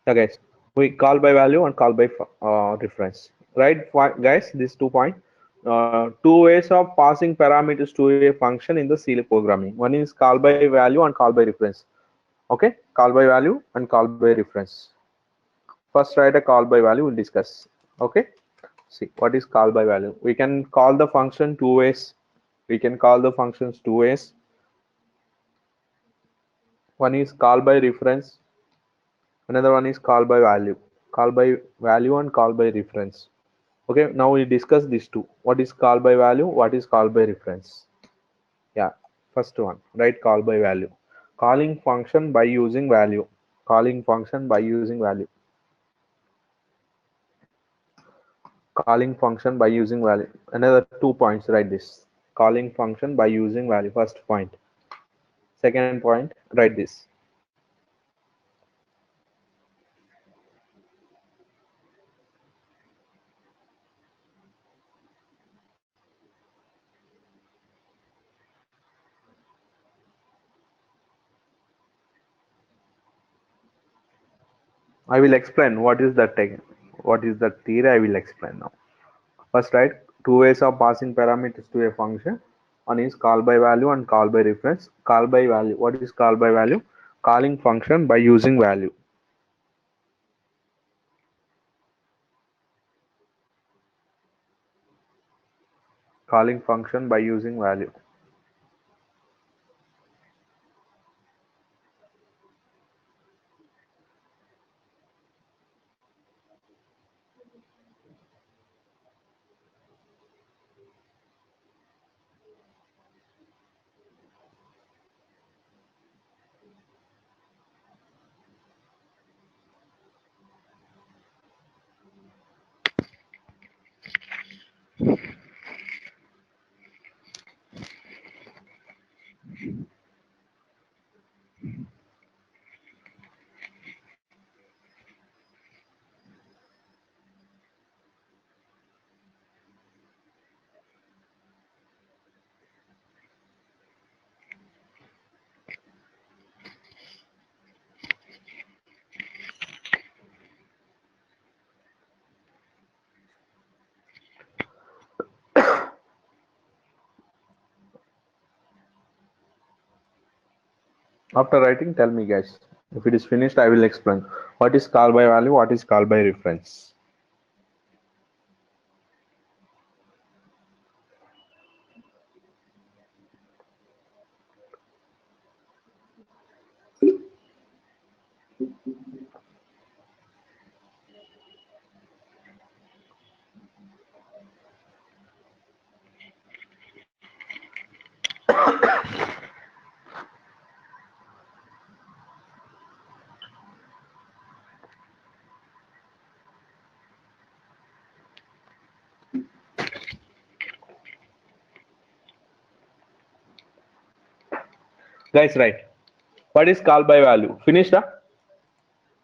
Yeah, guys, we call by value and call by reference, right? Guys, these 2 points. Two ways of passing parameters to a function in the C programming. One is call by value and call by reference. Okay, call by value and call by reference. First, write a call by value. We'll discuss. Okay, see what is call by value. We can call the function two ways. We can call the functions two ways. One is call by reference. Another one is call by value. Call by value and call by reference. Okay, now we discuss these two. What is call by value? What is call by reference? Yeah, first one, right? Call by value. Calling function by using value. Calling function by using value. Calling function by using value. Another 2 points, write this. Calling function by using value. First point. Second point, write this. I will explain what is that thing. What is the theory? I will explain now. First, write two ways of passing parameters to a function. One is call by value and call by reference. Call by value. What is call by value? Calling function by using value. Calling function by using value. After writing, tell me guys. If it is finished, I will explain. What is call by value? What is call by reference? Guys, right. What is call by value? Finished? Huh?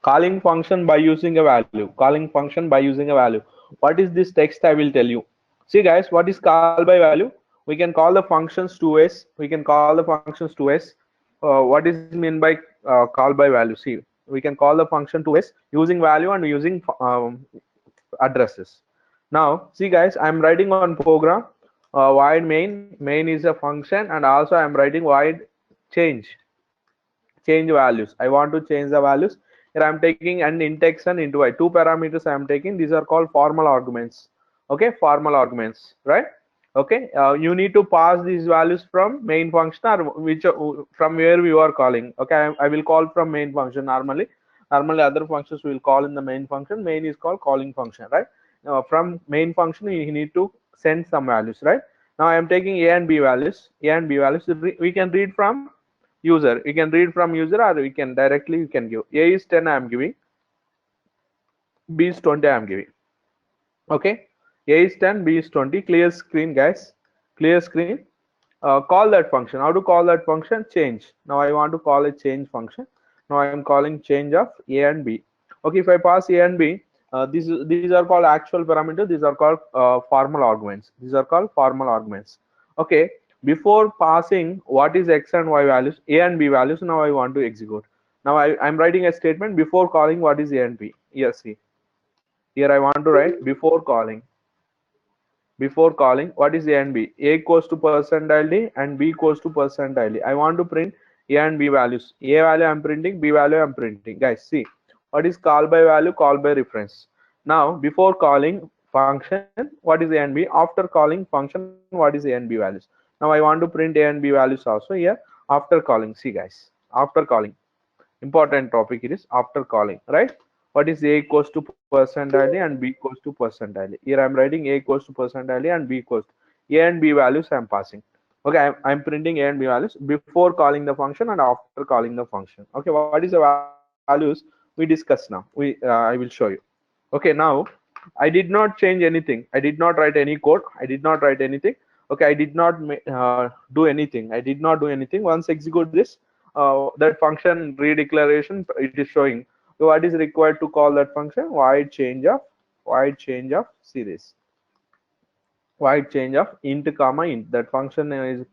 Calling function by using a value. Calling function by using a value. What is this text? I will tell you. See, guys, what is call by value? We can call the functions two ways. We can call the functions two ways. What is mean by call by value? See, we can call the function two ways using value and using addresses. Now, see, guys, I'm writing on program void main. Main is a function, and also I'm writing void change values. I want to change the values. Here I'm taking an int x and int y. Two parameters I'm taking. These are called formal arguments. Okay, formal arguments, right? Okay, you need to pass these values from main function or which from where we are calling. Okay, I will call from main function normally. Normally other functions will call in the main function. Main is called calling function, right? From main function you need to send some values, right? Now I am taking a and b values. A and b values we can read from user. You can read from user, or we can directly you can give. A is 10, I am giving. B is 20, I am giving. Okay, A is 10, B is 20. Clear screen, guys. Clear screen. Call that function. How to call that function? Change. Now I want to call a change function. Now I am calling change of A and B. Okay, if I pass A and B, these are called actual parameters. These are called formal arguments. These are called formal arguments. Okay, before passing what is x and y values, A and B values, now I want to execute. Now I'm writing a statement before calling what is A and B. Yes, see. Here I want to write before calling what is A and B. A goes to percentile and B goes to percentile. I want to print A and B values. A value I'm printing, B value I'm printing. Guys, see what is call by value, call by reference. Now before calling function, what is A and B? After calling function, what is A and B values? Now I want to print A and B values also here after calling. See guys, after calling. Important topic it is after calling, right? What is A equals to percentile and B equals to percentile? Here I'm writing A equals to percentile and B equals to A and B values I'm passing. Okay, I'm printing A and B values before calling the function and after calling the function. Okay, what is the values we discuss now? I will show you. Okay, now I did not change anything. I did not write any code. I did not write anything. Okay, I did not do anything. I did not do anything. Once execute this, that function redeclaration, it is showing what is required to call that function. Void change of series, void change of int comma int. That function is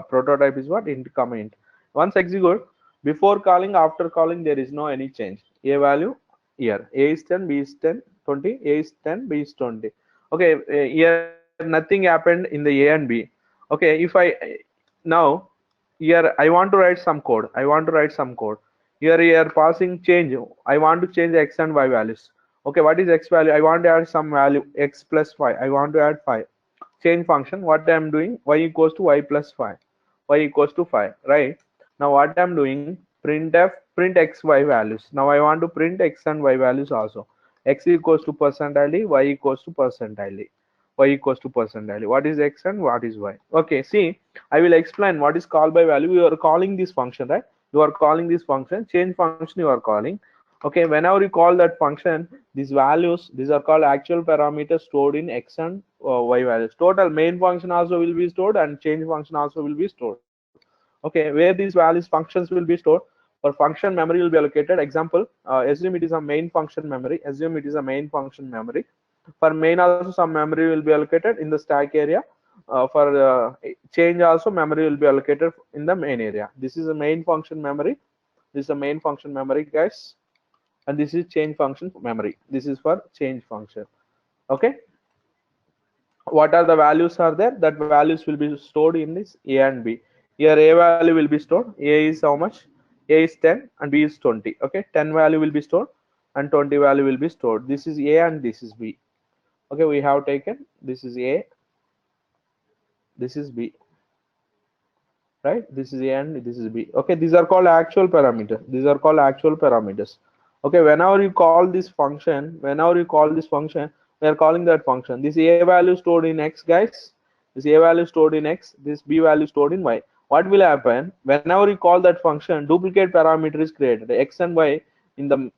prototype is what, int comma int. Once execute, before calling, after calling, there is no any change. A value here, A is 10, B is 10, 20, A is 10, B is 20. Okay, here nothing happened in the A and B. Okay, if I now here I want to write some code. I want to write some code. Here passing change. I want to change x and y values. Okay, what is x value? I want to add some value x plus 5. I want to add 5. Change function. What I'm doing? Y equals to y plus 5. Y equals to 5. Right. Now what I'm doing? Printf print x y values. Now I want to print x and y values also. X equals to percentile. Y equals to percentile. Y equals to percentile. What is x and what is y? Okay, see, I will explain what is call by value. You are calling this function, right? You are calling this function, change function you are calling. Okay, whenever you call that function, these values, these are called actual parameters stored in x and y values. Total main function also will be stored and change function also will be stored. Okay, where these values functions will be stored, for function memory will be allocated. Example, assume it is a main function memory. Assume it is a main function memory. For main also some memory will be allocated in the stack area. For change also memory will be allocated in the main area. This is a main function memory. This is a main function memory, guys, and this is change function memory. This is for change function. Okay, what are the values are there? That values will be stored in this A and B. Here A value will be stored. A is how much? A is 10 and B is 20. Okay, 10 value will be stored and 20 value will be stored. This is A and this is B. Okay, we have taken this is A, this is B, right? This is A and this is B. Okay, these are called actual parameters. These are called actual parameters. Okay, whenever you call this function, we are calling that function. This A value stored in X, guys. This A value stored in X, this B value stored in Y. What will happen whenever you call that function? Duplicate parameter is created. X and Y in the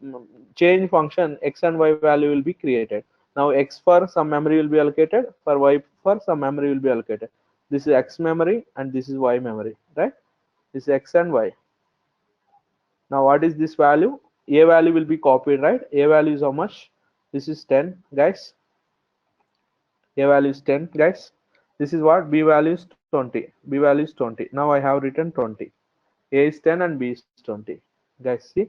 change function, X and Y value will be created. Now X for some memory will be allocated, for Y for some memory will be allocated. This is X memory and this is Y memory, right? This is X and Y. Now what is this value? A value will be copied, right? A value is how much? This is 10, guys. A value is 10, guys. This is what? B value is 20. B value is 20. Now I have written 20. A is 10 and B is 20. Guys, see,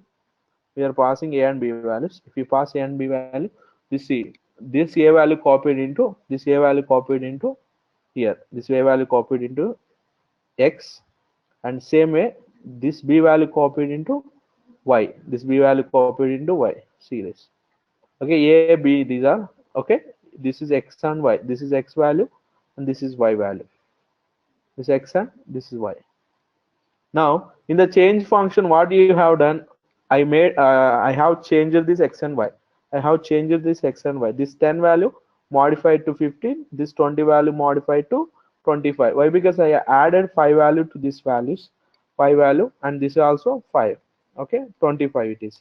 we are passing A and B values. If you pass A and B value, you see this A value copied into this A value copied into here. This A value copied into X, and same way this B value copied into Y. This B value copied into Y. See this. Okay, A, B, these are okay. This is X and Y. This is X value and this is Y value. This is X and this is Y. Now in the change function, what you have done? I have changed this X and Y. I have changed this X and Y. This 10 value modified to 15. This 20 value modified to 25. Why? Because I added 5 value to these values, 5 value, and this is also 5. Okay, 25 it is.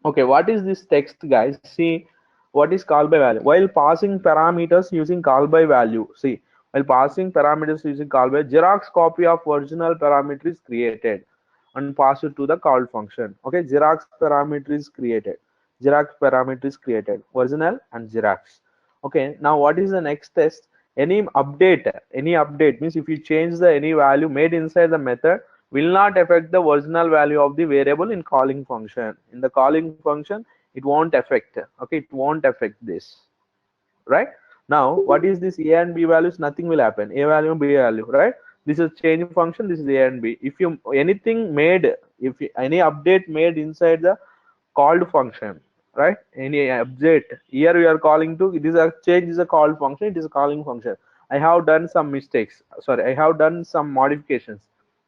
Okay, what is this text, guys? See, what is call by value? While passing parameters using call by value, see, while passing parameters using call by, Xerox copy of original parameter is created and pass it to the call function. Okay, Xerox parameter is created. Xerox parameter is created. Original and Xerox. Okay, now what is the next test? Any update means if you change the any value made inside the method, will not affect the original value of the variable in calling function. In the calling function, it won't affect. Okay, it won't affect this, right? Now, what is this a and b values? Nothing will happen. A value, b value, right? This is change function. This is a and b. If you anything made, if any update made inside the called function, right? Any update here we are calling to, this is a change is a called function. It is a calling function. I have done some mistakes. Sorry, I have done some modifications.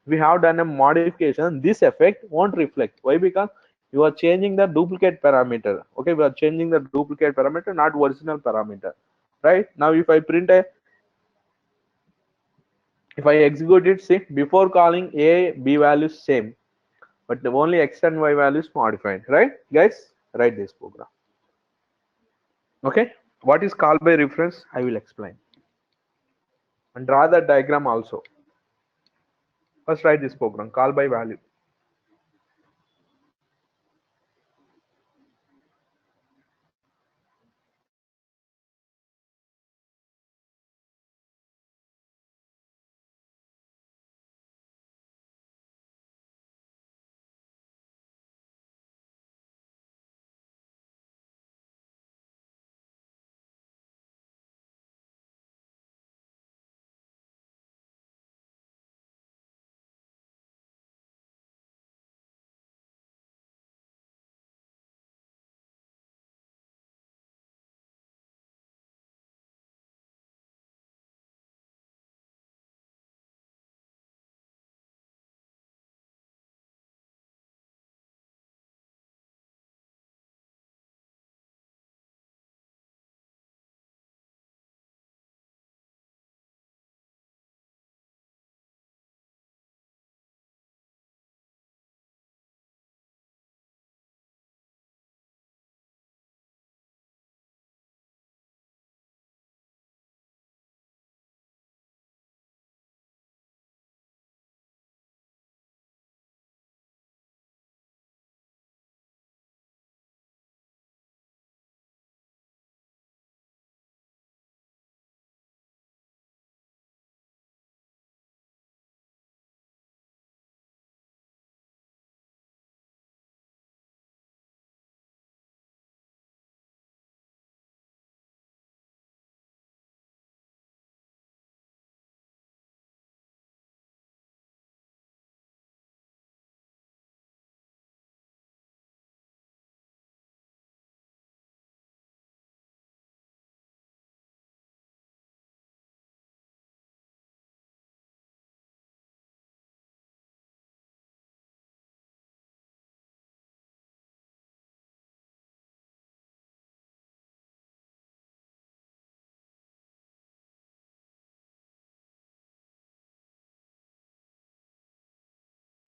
We have done a modification. This effect won't reflect. Why? Because you are changing the duplicate parameter. Okay, we are changing the duplicate parameter, not original parameter, right? Now if I print a, if I execute it, see, before calling a b values same, but the only x and y values modified, right guys? Write this program. Okay, what is call by reference? I will explain and draw the diagram also. First write this program, call by value.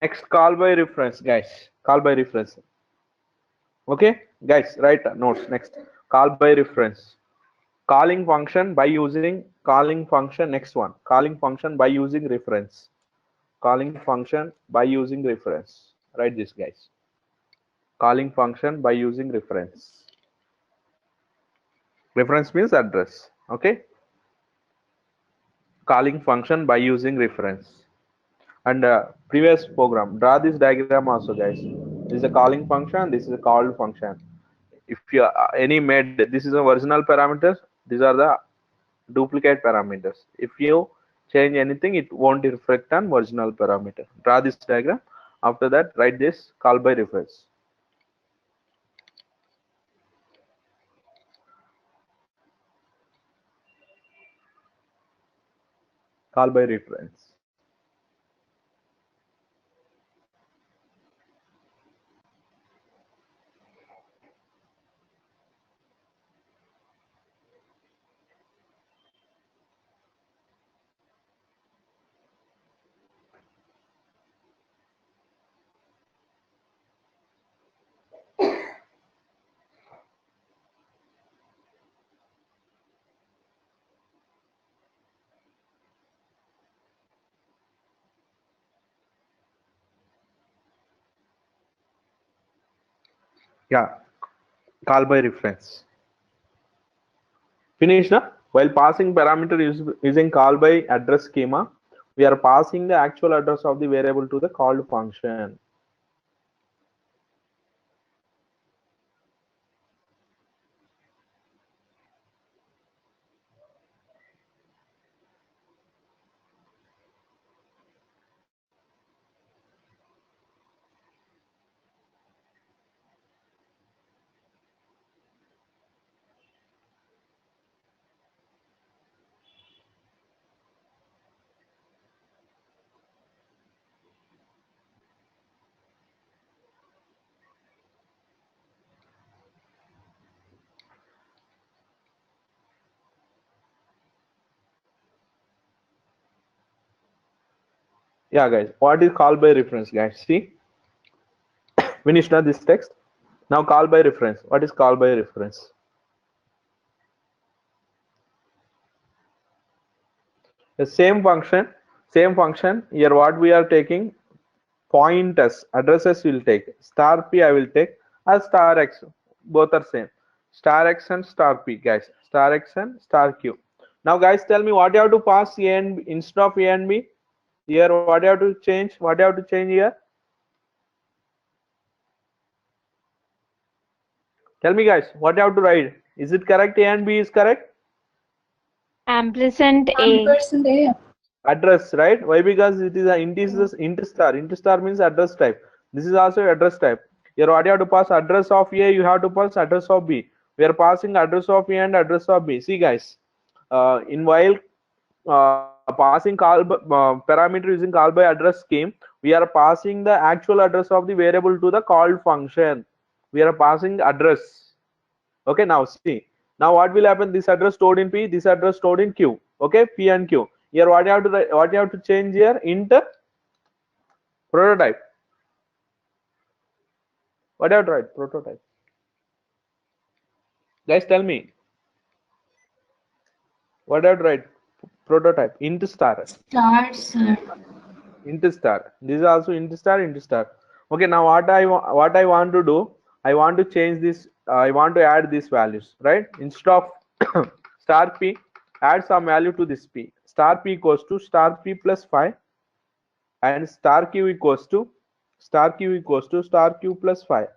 Next, call by reference, guys. Call by reference. Okay, guys, write notes. Next, call by reference. Calling function by using calling function. Next one, calling function by using reference. Calling function by using reference. Write this, guys. Calling function by using reference. Reference means address. Okay, calling function by using reference. And previous program, draw this diagram also, guys. This is a calling function, this is a called function. If you any made, this is a original parameters, these are the duplicate parameters. If you change anything, it won't reflect on original parameter. Draw this diagram. After that, write this call by reference. Call by reference. Yeah, call by reference. Finished, na? While passing parameter using call by address schema, We are passing the actual address of the variable to the called function. Yeah, guys, what is call by reference, guys? See, finished now this text. Now call by reference. What is call by reference? The same function. Here what we are taking, pointers, addresses will take. Star p I will take, as star x. Both are same. Star x and star p, guys. Star x and star q. Now, guys, tell me what you have to pass a and b instead of a and b. Here, what you have to change? What you have to change here? Tell me, guys, what you have to write? Is it correct? A and b is correct? Ampersand A. Ampersand A. Address, right? Why? Because it is an interstar. Interstar means address type. This is also address type. Here, what you have to pass address of A, you have to pass address of B. We are passing address of A and address of B. See, guys, in while passing parameter using call by address scheme, we are passing the actual address of the variable to the called function. We are passing address. Okay, now see. Now what will happen? This address stored in P, this address stored in Q. Okay, P and Q. Here what you have to what you have to change here? Int prototype. What you have to write? Prototype. Guys, tell me. What you have to write? Prototype. Int star. Star, sir. Int star. This is also int star. Int star. Okay, now what I want to do? I want to change this. I want to add these values, right? Instead of star p, add some value to this p. Star p equals to star p plus 5, and star q equals to star q equals to star q plus 5.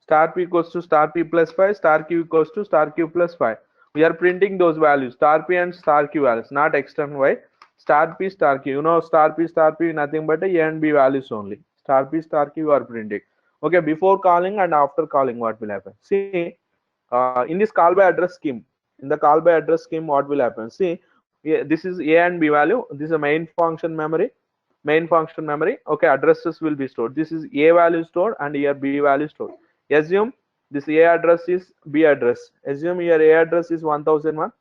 Star p equals to star p plus 5, star q equals to star q plus 5. We are printing those values, star p and star q values, not x and y. Star p, star q. You know, star p, nothing but a and b values only. Star p, star q are printing. Okay, before calling and after calling, what will happen? See, in this call by address scheme, in the call by address scheme, what will happen? See, yeah, this is a and b value. This is a main function memory. Main function memory. Okay, addresses will be stored. This is a value stored and here b value stored. Assume this a address is b address. Assume here a address is 1001.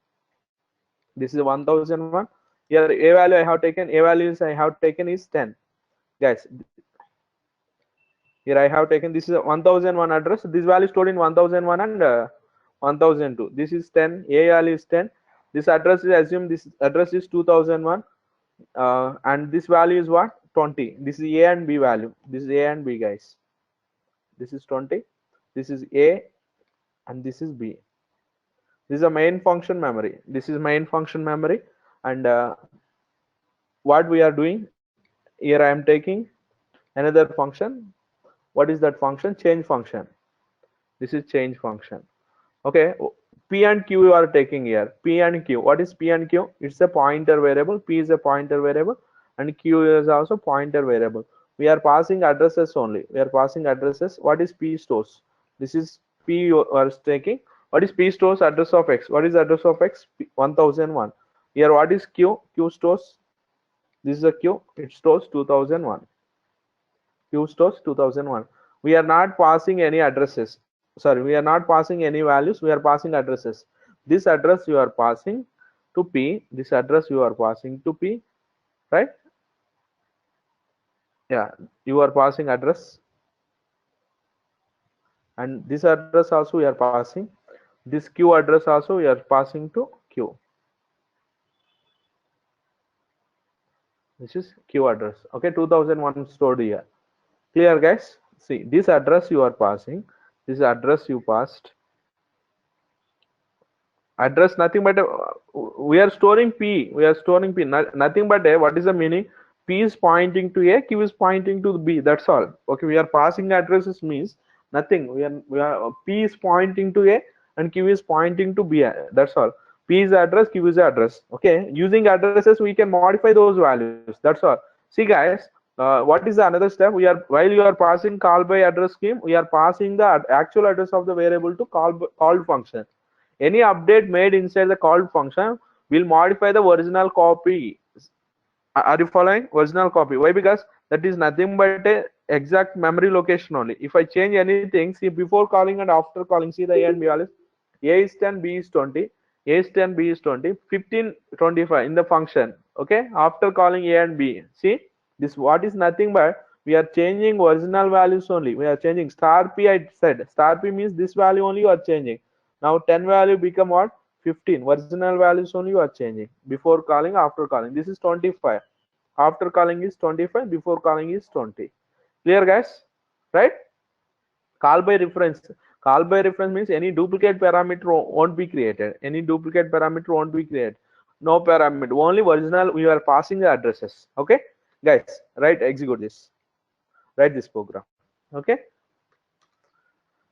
This is 1001. Here a value I have taken, a values I have taken is 10. Guys, here I have taken, this is a 1001 address. This value stored in 1001 and 1002. This is 10. A value is 10. This address is, assume this address is 2001. And this value is what? 20. This is a and b value. This is a and b, guys. This is 20. This is a and this is b. This is a main function memory. This is main function memory. And what we are doing here, I am taking another function. What is that function? Change function. This is change function. Okay, p and q you are taking here. P and q. What is p and q? It's a pointer variable. P is a pointer variable and q is also pointer variable. We are passing addresses only. We are passing addresses. What is p stores? This is p you are taking. What is p stores? Address of x. What is address of x? 1001. Here what is q? Q stores. This is a q. It stores 2001. Q stores 2001. We are not passing any addresses. Sorry, we are not passing any values. We are passing addresses. This address you are passing to p. This address you are passing to p, right? Yeah, you are passing address, and this address also we are passing. This q address also we are passing to q. This is q address. Okay, 2001 stored here. Clear, guys? See, this address you are passing. This address you passed. Address nothing but we are storing p, we are storing p, nothing but a, what is the meaning? P is pointing to a, q is pointing to b, that's all. Okay, we are passing addresses means nothing, we are p is pointing to a and q is pointing to b, that's all. P is address, q is address. Okay, using addresses we can modify those values, that's all. See guys, what is the another step? We are, while you are passing call by address scheme, we are passing the actual address of the variable to called function. Any update made inside the called function will modify the original copy. Are you following? Original copy. Why? Because that is nothing but a exact memory location only. If I change anything, see before calling and after calling, see the A and B values. A is 10, B is 20. A is 10, B is 20. 15, 25 in the function. Okay. After calling A and B, see this what is nothing but we are changing original values only. We are changing star P. I said star P means this value only you are changing. Now 10 value become what? 15. Original values only you are changing. Before calling, after calling. This is 25. After calling is 25. Before calling is 20. Clear guys? Right? Call by reference. Call by reference means any duplicate parameter won't be created. Any duplicate parameter won't be created. No parameter. Only original we are passing the addresses. Okay? Guys, right? Execute this. Write this program. Okay?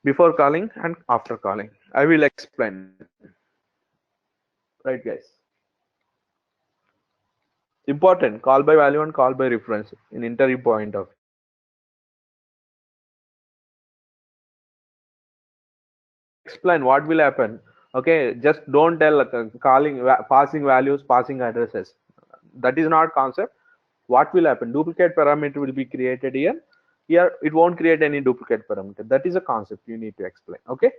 Before calling and after calling. I will explain. Right guys? Important, call by value and call by reference in interview point of. I will explain what will happen. Okay, just don't tell calling, passing values, passing addresses. That is not concept. What will happen? Duplicate parameter will be created here. Here it won't create any duplicate parameter. That is a concept you need to explain. Okay.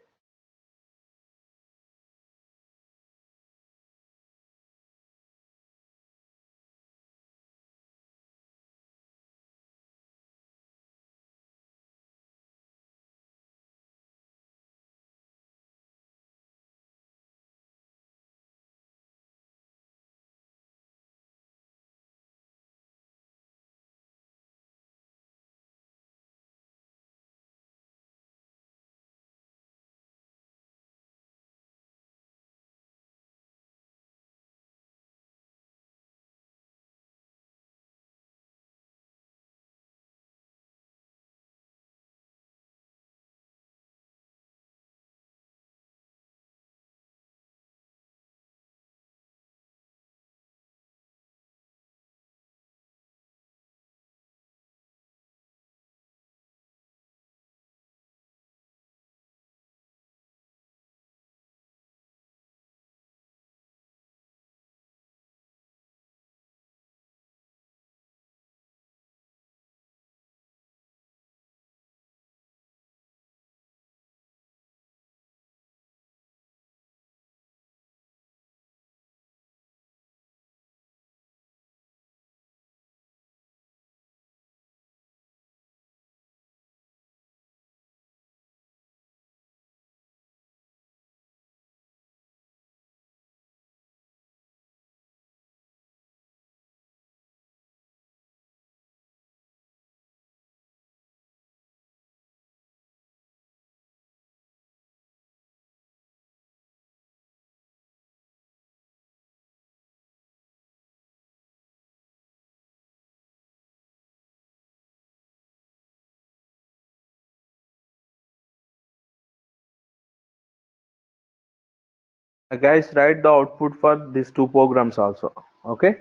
Guys, write the output for these two programs also. Okay,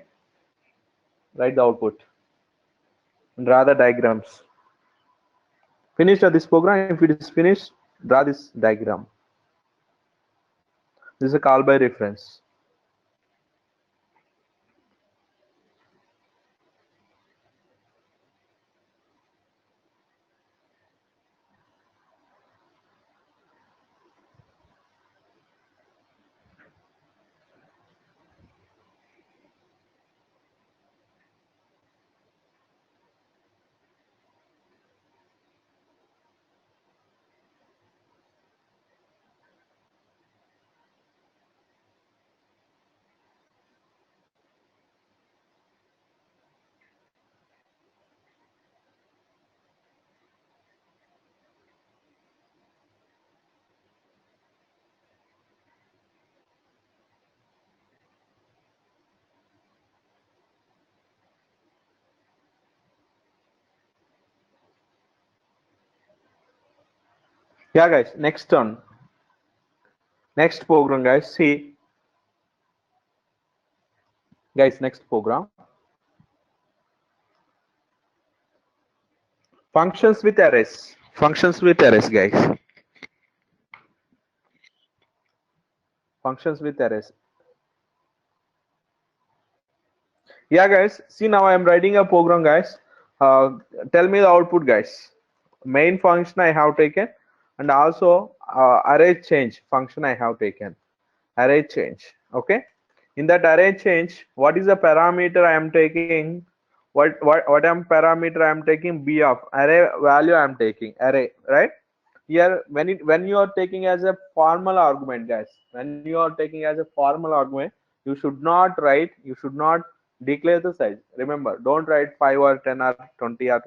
write the output and draw the diagrams. Finish this program. If it is finished, draw this diagram. This is a call by reference. Yeah, guys, next turn. Next program, guys. See, guys, next program. Functions with arrays. Functions with arrays, guys. Functions with arrays. Yeah, guys. See, now I am writing a program, guys. Tell me the output, guys. Main function I have taken, and also array change function I have taken. Array change. Okay. In that array change, what is the parameter I am taking? What am parameter I am taking? B of array value I am taking array, right? Here when you are taking as a formal argument, guys, when you are taking as a formal argument, you should not write, you should not declare the size. Remember, don't write 5 or 10 or 20 or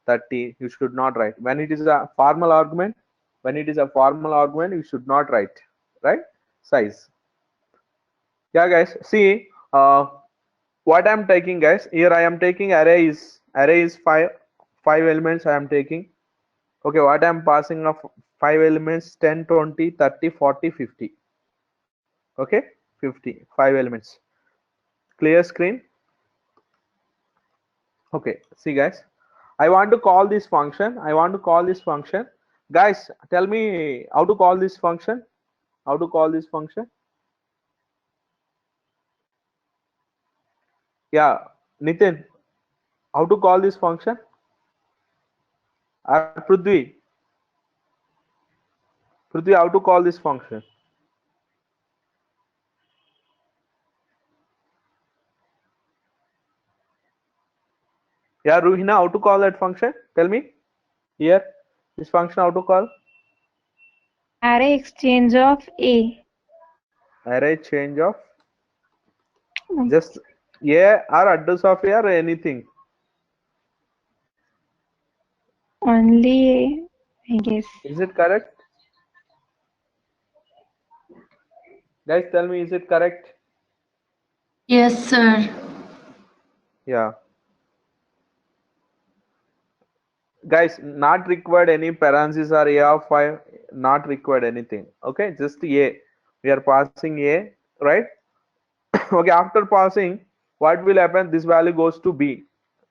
30. You should not write when it is a formal argument. When it is a formal argument, you should not write, right, size. Yeah, guys, see, what I'm taking, guys, here I am taking array is five elements I am taking. Okay, what I'm passing of 5 elements: 10, 20, 30, 40, 50. Okay, 50, 5 elements. Clear screen. Okay, see, guys, I want to call this function. I want to call this function. Guys, tell me how to call this function. How to call this function? Yeah, Nitin, how to call this function? Or Prithvi, how to call this function? Yeah, Ruhina, how to call that function? Tell me. Here, this function how to call? Array exchange of A. Array change of just A or address of A or anything. Only A, I guess. Is it correct? Guys, tell me, is it correct? Yes, sir. Yeah. Guys, not required any parentheses or A of 5, not required anything. Okay, just A. We are passing A, right? Okay, after passing, what will happen? This value goes to B.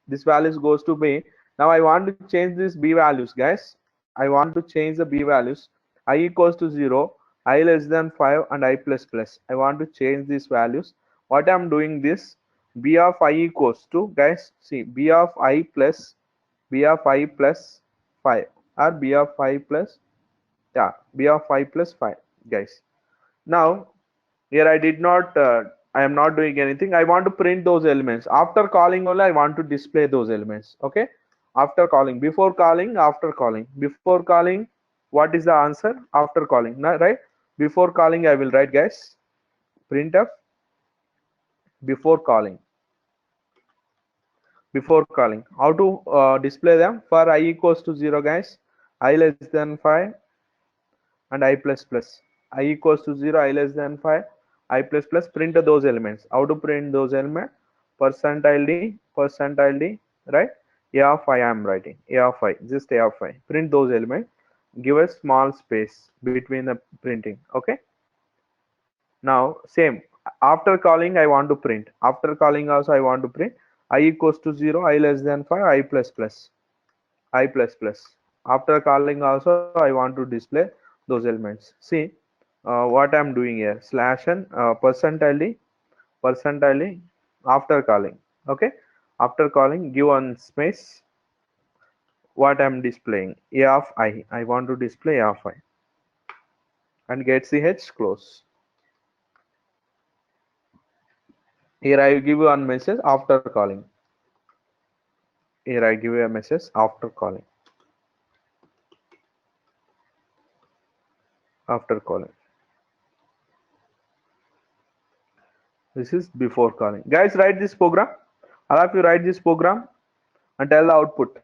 This value goes to B. Now I want to change these B values, guys. I want to change the B values. I equals to 0, I less than 5, and I plus plus. I want to change these values. What I'm doing this, B of I equals to, guys, see, B of I plus B of I plus 5, or B of I plus, yeah, B of I plus 5, guys. Now here I did not I am not doing anything. I want to print those elements. After calling only I want to display those elements. Okay, after calling, before calling, after calling. Before calling, what is the answer? After calling, right? Before calling I will write, guys, printf before calling. Before calling, how to display them? For I equals to 0, guys, I less than 5, and I plus plus. I equals to 0, I less than 5, I plus plus. Print those elements. How to print those elements? Percentile d, percentile d, right? A of I am writing. A of I, just A of I. Print those elements. Give a small space between the printing. Okay. Now, same. After calling, I want to print. After calling also, I want to print. I equals to 0, I less than 5, I plus plus. I plus plus. After calling also, I want to display those elements. See, what I'm doing here, slash and percentile percentile after calling. Okay, after calling, give one space. What I'm displaying, A of I want to display A of I, and get ch close. Here I give you one message after calling. Here I give you a message after calling. After calling, this is before calling. Guys, write this program. All of you write this program and tell the output.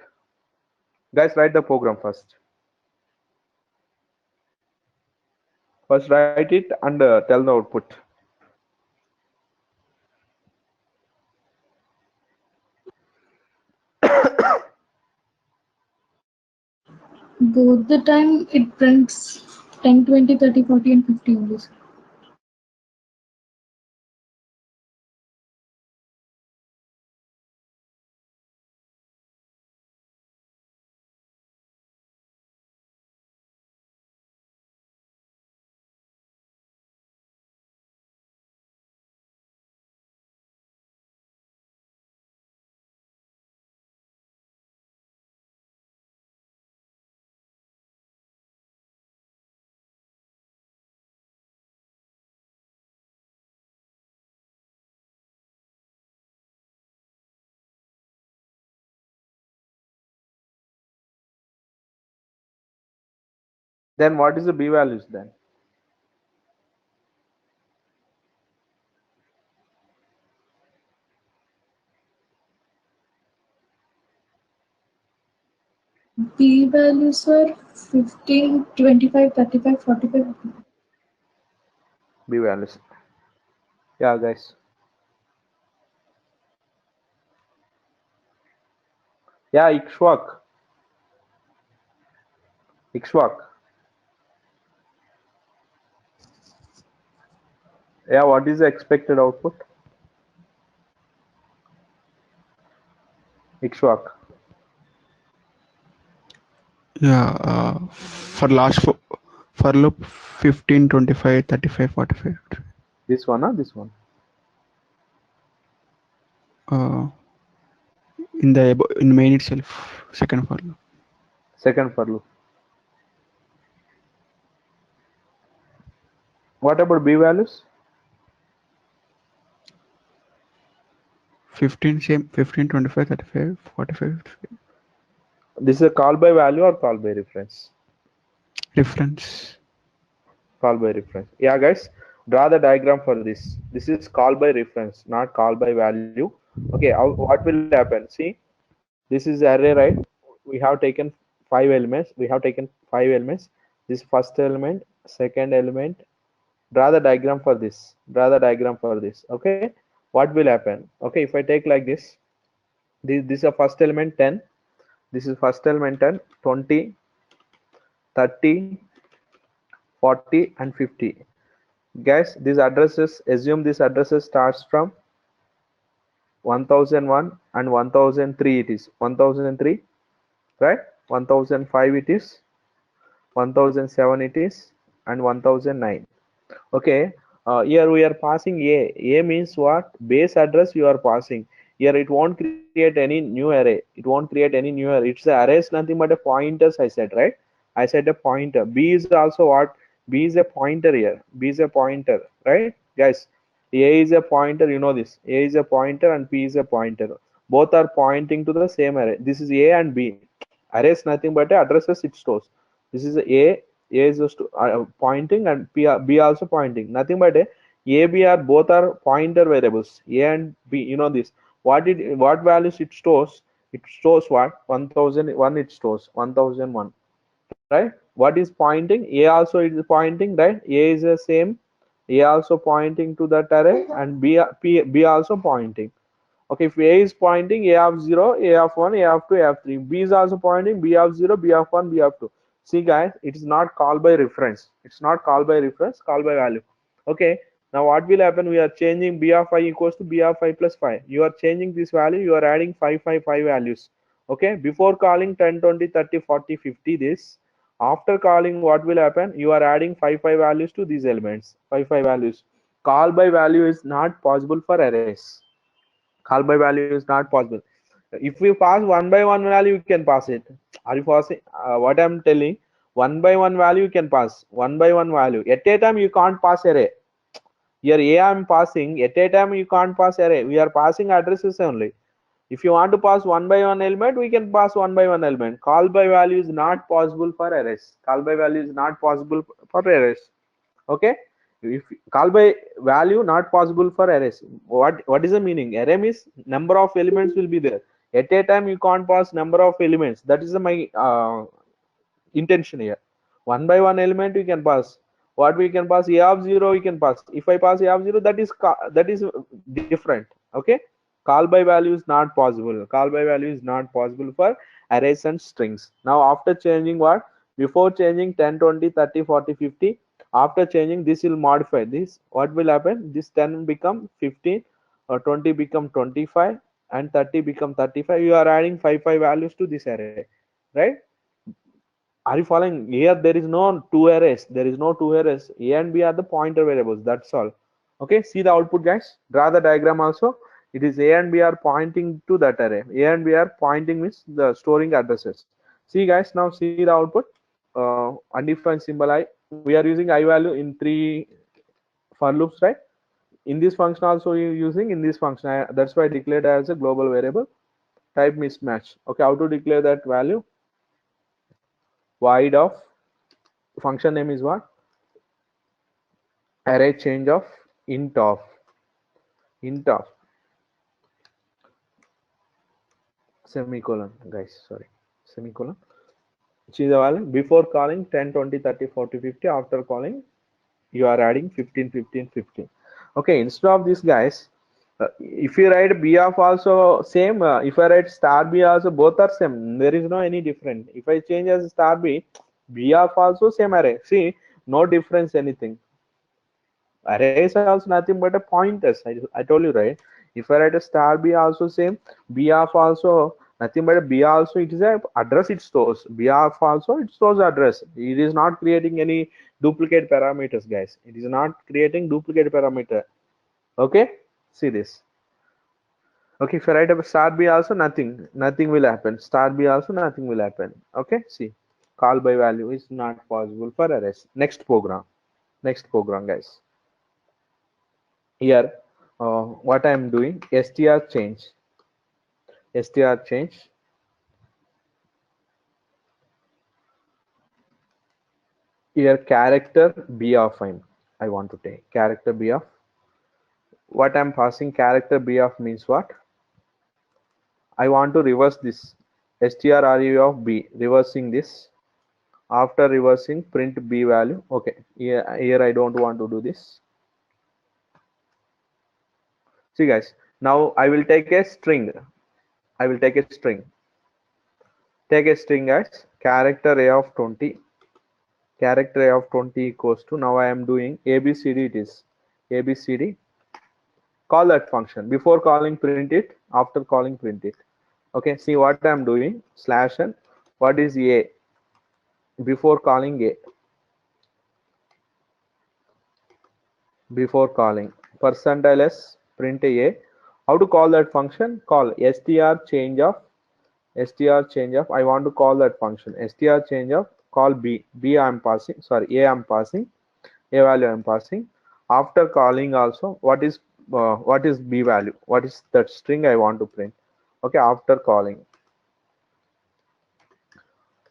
Guys, write the program first. First write it and tell the output. Both the time it prints 10, 20, 30, 40, and 50 only, sir. Then what is the B values then? B values are 15, 25, 35, 45. B values. Yeah, guys. Yeah, Ikshwak. Ikshwak. Yeah, what is the expected output? Ikshwak. Yeah, for loop 15, 25, 35, 45. This one, this one. In main itself, second for loop. Second for loop. What about B values? 15, same, 15, 25, 35, 45, 55. This is a call by value or call by reference? Reference. Call by reference. Yeah, guys, draw the diagram for this. This is call by reference, not call by value. Okay, what will happen? See, this is array, right? We have taken 5 elements. We have taken 5 elements. This first element, second element. Draw the diagram for this. Draw the diagram for this. Okay, what will happen? Okay, if I take like this, this is a first element 10. This is first element 10, 20, 30, 40, and 50. Guys, these addresses, assume this addresses starts from 1001 and 1003. It is 1003, right? 1005 it is, 1007 it is, and 1009. Okay, here we are passing a means what? Base address you are passing. Here it won't create any new array. It won't create any new array. It's the array is nothing but a pointers, I said, right? I said a pointer. B is also what? B is a pointer here. B is a pointer, right? Guys, A is a pointer, you know this. A is a pointer and P is a pointer. Both are pointing to the same array. This is A and B. Array is nothing but addresses it stores. This is A is just pointing, and B also pointing. Nothing but A, B are both are pointer variables. A and B, you know this. What values it stores? It stores what? 1001 it stores 1001, right? What is pointing? A also is pointing, right? A is the same. A also pointing to that array, and B also pointing. Okay, if A is pointing, A of 0, A of 1, A of 2, A of 3. B is also pointing, B of 0, B of 1, B of 2. See guys, it is not called by reference. It's not called by reference, called by value. Okay, now what will happen? We are changing B of I equals to B of I plus 5. You are changing this value, you are adding 5, 5, 5 values. Okay, before calling 10, 20, 30, 40, 50 this. After calling, what will happen? You are adding 5, 5 values to these elements. 5, 5 values. Call by value is not possible for arrays. Call by value is not possible. If you pass one by one value, you can pass it. Are you passing what I'm telling? One by one value you can pass. One by one value at a time you can't pass array. Here A I'm passing, at a time you can't pass array. We are passing addresses only. If you want to pass one by one element, we can pass one by one element. Call by value is not possible for arrays. Call by value is not possible for arrays. Okay, if call by value not possible for arrays. What is the meaning? Array means number of elements will be there. At a time you can't pass number of elements. That is my intention here. One by one element we can pass. What we can pass? A of 0 we can pass. If I pass A of 0, that is different. Okay, Call by value is not possible. Call by value is not possible for arrays and strings. Now after changing what? Before changing 10, 20, 30, 40, 50, after changing this will modify this. What will happen? This 10 become 15 or 20 become 25 and 30 become 35. You are adding 5 values to this array, right? Are you following? Here there is no two arrays. There is no two arrays. A and B are the pointer variables. That's all. Okay, see the output, guys. Draw the diagram also. It is A and B are pointing to that array. A and B are pointing means the storing addresses. See, guys, now see the output. Undefined symbol I. We are using I value in 3 for loops, right? In this function also you using in this function. That's why I declared as a global variable. Type mismatch. Okay, how to declare that value? Void of function name is what? Array change of int of semicolon, guys, sorry, semicolon. Choose the value before calling 10, 20, 30, 40, 50. After calling you are adding 15, 15, 15. Okay, instead of this, guys, if you write b of also same, if I write star b also, both are same. There is no any different. If I change as star b of also same array. See, no difference anything. Arrays are also nothing but a pointers. I told you, right? If I write a star b also same, b of also nothing but a b also, it is a address it stores. B of also it stores address. It is not creating any duplicate parameters, guys. It is not creating duplicate parameter. Okay, see this. Okay, if I write a star b also, nothing will happen. Star b also nothing will happen. Okay, see, call by value is not possible for arrays. Next program, guys. Here what I am doing, str change here character b of I want to take character b of what I'm passing. Character b of means what? I want to reverse this strrev of b, reversing this. After reversing, print b value. Okay, here I don't want to do this. See, guys, now I will take a string. Take a string as character a of 20. Character a of 20 equals to, now I am doing abcd. It is abcd. Call that function. Before calling, print it. After calling, print it. Okay, see what I am doing. Slash n. What is a? Before calling a. Before calling percentile s, print a. How to call that function? Call str change of. I want to call that function str change of. Call b. I am passing. Sorry, a I am passing. A value I am passing. After calling also, what is b value? What is that string I want to print? Okay, after calling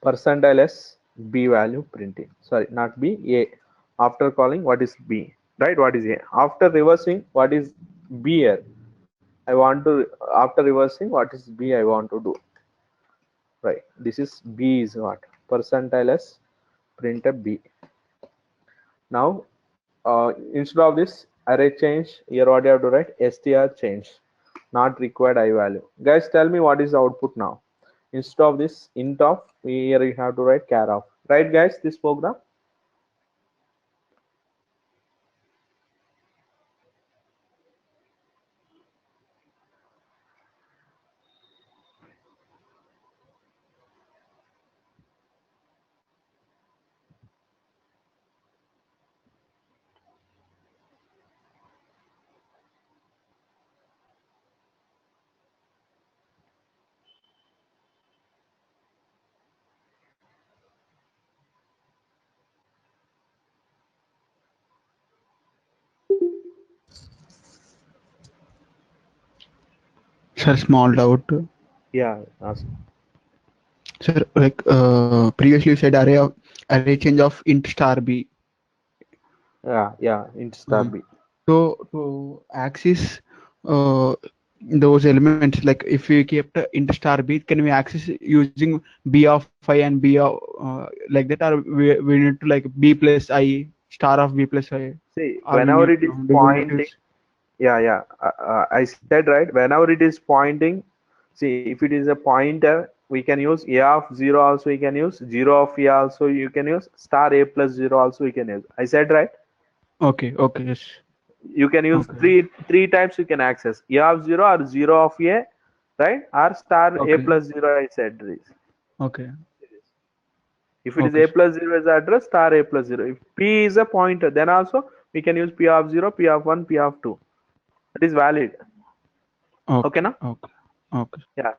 percentile s, b value printing. Sorry, not b, a. After calling, what is b? Right, what is a? After reversing, what is b here? I want to, after reversing, what is b I want to do? Right, this is b is what? Percentile s, print a b. Now instead of this array change, here what you have to write? Str change, not required I value. Guys, tell me what is the output now. Instead of this int of, here you have to write char of. Right, guys, this program. Sir, small doubt. Yeah, ask. Sir, like previously you said array change of int star b. Yeah, int star b. So to access those elements, like if we kept int star b, can we access using b of I and b of like that, or we need to like b plus I, star of b plus I? See, Or we whenever need, it is do we need to pointing, use? Yeah. I said right. Whenever it is pointing, see if it is a pointer, we can use a of 0 also. We can use 0 of a also. You can use star a plus 0 also. We can use. I said right. Okay. Okay. Yes. You can use Okay. three types. You can access a of 0 or 0 of a, right? Or star a Okay. plus 0. I said this. Okay. If it is Okay. a plus 0 is the address, star a plus 0. If p is a pointer, then also we can use p of 0, p of 1, p of 2. That is valid. Okay, Okay. now? Okay. Okay. Yeah.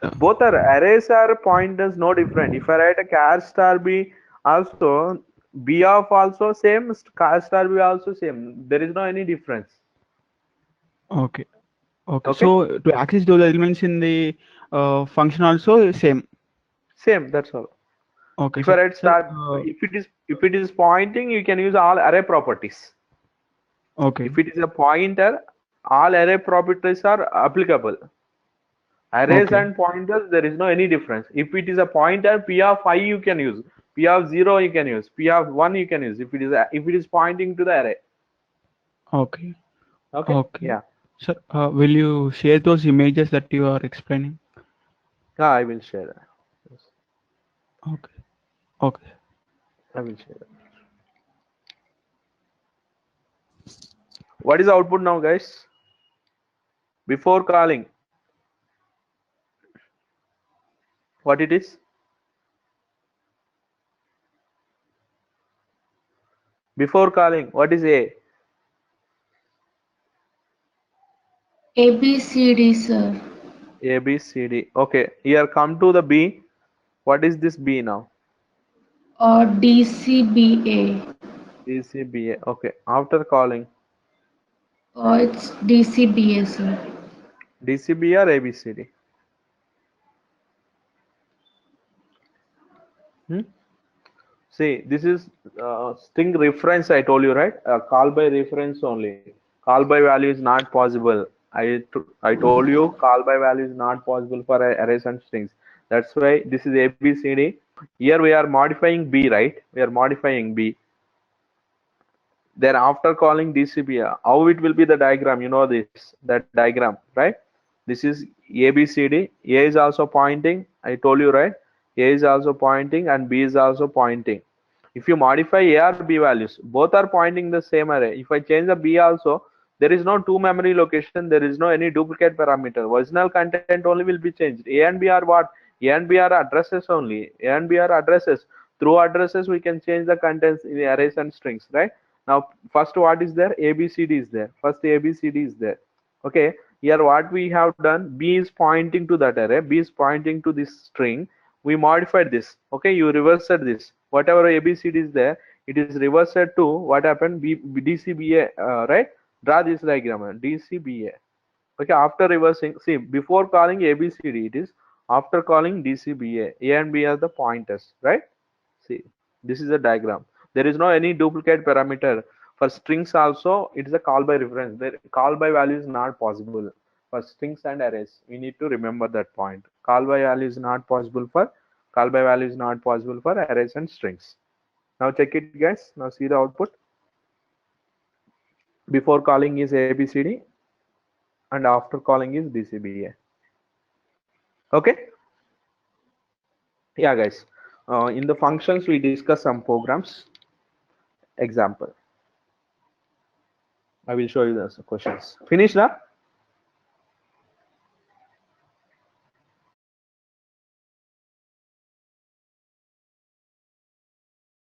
Yeah. Both are arrays are pointers, no different. If I write a char star b, also b of also same, char star b also same. There is no any difference. Okay. Okay. Okay? So to access those elements in the function also same. Same, that's all. Okay, If I sir. write Sir, star, if it is pointing, you can use all array properties. okay. If it is a pointer, all array properties are applicable. Arrays Okay. and pointers, there is no any difference. If it is a pointer, p of I you can use, p of 0 you can use, p of 1 you can use. If it is pointing to the array. Okay. Okay? Okay. Yeah. Sir, will you share those images that you are explaining? Yeah, I will share that. Yes, Okay. Okay. I will share that. What is the output now, guys? Before calling, what it is? Before calling, what is A? A, B, C, D, sir. A, B, C, D. Okay, here come to the B. What is this B now? Or D, C, B, A. D, C, B, A. Okay, after calling, Or it's D, C, B, A, sir. D, C, B or A, B, C, D? Hmm? See, this is string reference. I told you, right? Call by reference only. Call by value is not possible. I told you call by value is not possible for arrays and strings. That's why this is ABCD. Here we are modifying B, right? We are modifying B. Then after calling DCB, how it will be the diagram? You know this, that diagram, right? This is ABCD. A is also pointing. I told you, right? A is also pointing and B is also pointing. If you modify A or B values, both are pointing the same array. If I change the B also, there is no two memory location. There is no any duplicate parameter. Original content only will be changed. A and B are what? A and B are addresses only. A and B are addresses. Through addresses, we can change the contents in the arrays and strings, right? Now, first what is there? ABCD is there. First ABCD is there. Okay. Here what we have done, B is pointing to that array. B is pointing to this string. We modified this. Okay. You reversed this. Whatever ABCD is there, it is reversed to what happened? DCBA, right? Draw this diagram. DCBA. Okay. After reversing, see, before calling ABCD, it is after calling DCBA. A and B are the pointers, right? See, this is a diagram. There is no any duplicate parameter. For strings also, it is a call by reference. The call by value is not possible for strings and arrays. We need to remember that point. Call by value is not possible for arrays and strings. Now check it, guys. Now see the output. Before calling is ABCD and after calling is DCBA. Okay. Yeah, guys. In the functions, we discuss some programs. Example. I will show you the questions. Finish now?